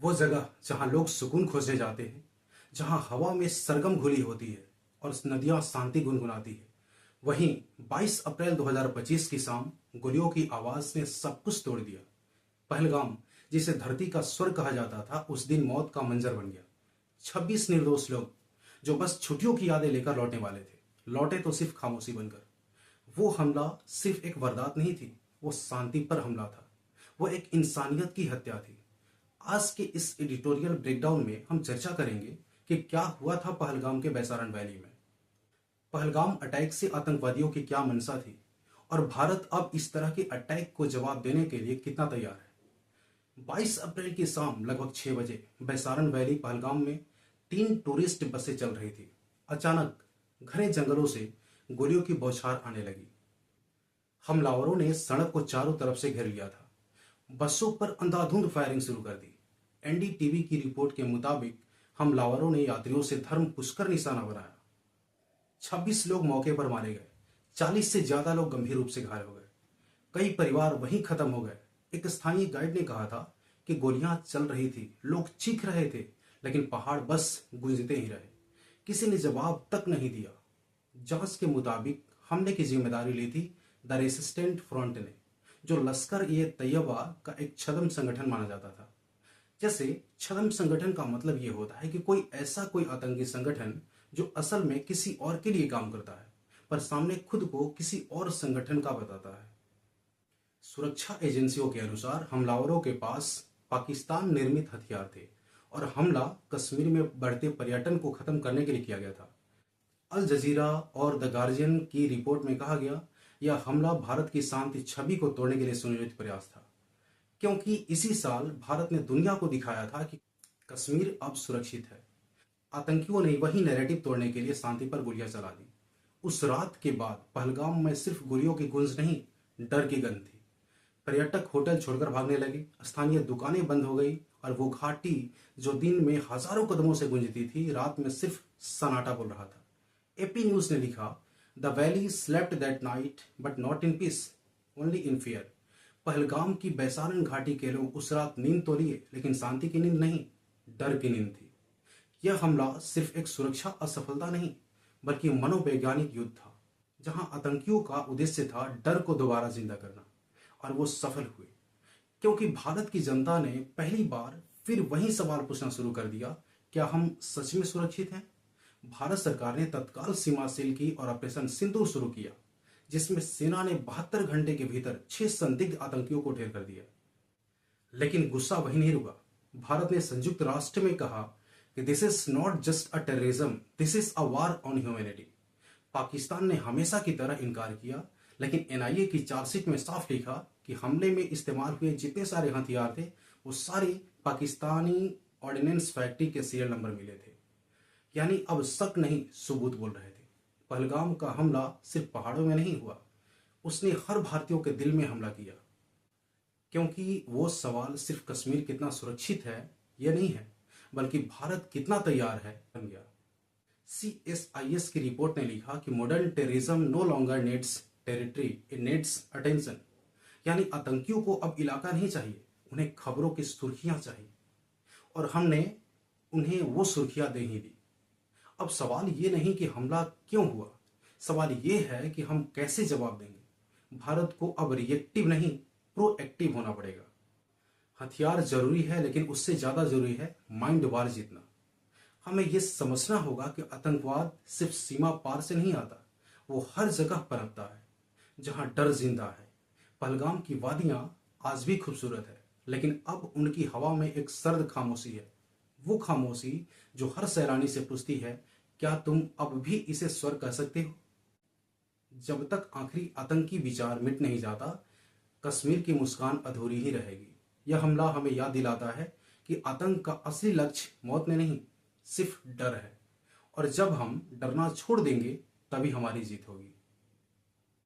वो जगह जहां लोग सुकून खोजने जाते हैं, जहां हवा में सरगम घुली होती है और नदियां शांति गुनगुनाती है, वहीं 22 अप्रैल 2025 की शाम गोलियों की आवाज ने सब कुछ तोड़ दिया। पहलगाम, जिसे धरती का स्वर्ग कहा जाता था, उस दिन मौत का मंजर बन गया। 26 निर्दोष लोग जो बस छुट्टियों की यादें लेकर लौटने वाले थे, लौटे तो सिर्फ खामोशी बनकर। वो हमला सिर्फ एक वारदात नहीं थी, वो शांति पर हमला था। वो एक इंसानियत की हत्या थी। आज के इस एडिटोरियल ब्रेकडाउन में हम चर्चा करेंगे कि क्या हुआ था पहलगाम के बैसारन वैली में। पहलगाम अटैक से आतंकवादियों की क्या मंशा थी और भारत अब इस तरह के अटैक को जवाब देने के लिए कितना तैयार है। 22 अप्रैल की शाम लगभग 6 बजे बैसारन वैली पहलगाम में 3 टूरिस्ट बसें चल रही थी। अचानक घने जंगलों से गोलियों की बौछार आने लगी। हमलावरों ने सड़क को चारों तरफ से घेर लिया था। बसों पर अंधाधुंध फायरिंग शुरू कर दी। एनडीटीवी की रिपोर्ट के मुताबिक हमलावरों ने यात्रियों से धर्म पुष्कर निशाना बनाया। 26 लोग मौके पर मारे गए। 40 से ज्यादा लोग गंभीर रूप से घायल हो गए। कई परिवार वहीं खत्म हो गए। एक स्थानीय गाइड ने कहा था कि गोलियां चल रही थी, लोग चीख रहे थे, लेकिन पहाड़ बस गूंजते ही रहे। किसी ने जवाब तक नहीं दिया। जांच के मुताबिक हमले की जिम्मेदारी ली थी द रेसिस्टेंट फ्रंट ने, जो लश्कर ए तैयबा का एक छद्म संगठन माना जाता था। जैसे छद्म संगठन का मतलब यह होता है कि कोई आतंकी संगठन जो असल में किसी और के लिए काम करता है, पर सामने खुद को किसी और संगठन का बताता है। सुरक्षा एजेंसियों के अनुसार हमलावरों के पास पाकिस्तान निर्मित हथियार थे और हमला कश्मीर में बढ़ते पर्यटन को खत्म करने के लिए किया गया था। अल जजीरा और द गार्जियन की रिपोर्ट में कहा गया, यह हमला भारत की शांति छवि को तोड़ने के लिए सुनियोजित प्रयास था, क्योंकि इसी साल भारत ने दुनिया को दिखाया था कि कश्मीर अब सुरक्षित है। आतंकियों ने वही नैरेटिव तोड़ने के लिए शांति पर गोलियां चला दी। उस रात के बाद पहलगाम में सिर्फ गोलियों की गूंज नहीं, डर की गंध थी। पर्यटक होटल छोड़कर भागने लगे, स्थानीय दुकानें बंद हो गई और वो घाटी जो दिन में हजारों कदमों से गूंजती थी, रात में सिर्फ सन्नाटा बोल रहा था। एपी न्यूज ने लिखा, the valley slept that night but not in peace, only in fear. Pahalgam की बैसारन घाटी के लोग उस रात नींद तो लिए, लेकिन शांति की नींद नहीं, डर की नींद थी। यह हमला सिर्फ एक सुरक्षा असफलता नहीं, बल्कि मनोवैज्ञानिक युद्ध था, जहां आतंकियों का उद्देश्य था डर को दोबारा जिंदा करना, और वो सफल हुए। क्योंकि भारत की जनता ने पहली बार फिर वही सवाल पूछना शुरू कर दिया, क्या हम सच में सुरक्षित हैं? भारत सरकार ने तत्काल सीमा सील की और ऑपरेशन सिंदूर शुरू किया, जिसमें सेना ने 72 घंटे के भीतर 6 संदिग्ध आतंकियों को ढेर कर दिया। लेकिन गुस्सा वही नहीं रुका। भारत ने संयुक्त राष्ट्र में कहा कि this is not just a terrorism, this is a war on humanity. Pakistan ने हमेशा की तरह इनकार किया, लेकिन एनआईए की चार्जशीट में साफ लिखा कि हमले में इस्तेमाल हुए जितने सारे हथियार थे, वो सारे पाकिस्तानी ऑर्डिनेंस फैक्ट्री के सीरियल नंबर मिले थे। यानी अब शक नहीं, सबूत बोल रहे थे। पहलगाम का हमला सिर्फ पहाड़ों में नहीं हुआ, उसने हर भारतीयों के दिल में हमला किया। क्योंकि वो सवाल सिर्फ कश्मीर कितना सुरक्षित है यह नहीं है, बल्कि भारत कितना तैयार है बन गया। CSIS की रिपोर्ट ने लिखा कि modern terrorism no longer needs territory, it needs attention. यानी आतंकियों को अब इलाका नहीं चाहिए, उन्हें खबरों की सुर्खियां चाहिए, और हमने उन्हें वो सुर्खियां दे ही दी। अब सवाल ये नहीं कि हमला क्यों हुआ, सवाल ये है कि हम कैसे जवाब देंगे। भारत को अब रिएक्टिव नहीं, प्रोएक्टिव होना पड़ेगा। हथियार जरूरी है, लेकिन उससे ज्यादा जरूरी है माइंड वार जीतना। हमें यह समझना होगा कि आतंकवाद सिर्फ सीमा पार से नहीं आता, वो हर जगह पनपता है जहां डर जिंदा है। पहलगाम की वादियां आज भी खूबसूरत है, लेकिन अब उनकी हवा में एक सर्द खामोशी है। वो खामोशी जो हर सैलानी से पूछती है, क्या तुम अब भी इसे स्वर्ग कह सकते हो? जब तक आखिरी आतंकी विचार मिट नहीं जाता, कश्मीर की मुस्कान अधूरी ही रहेगी। यह हमला हमें याद दिलाता है कि आतंक का असली लक्ष्य मौत में नहीं, सिर्फ डर है। और जब हम डरना छोड़ देंगे, तभी हमारी जीत होगी।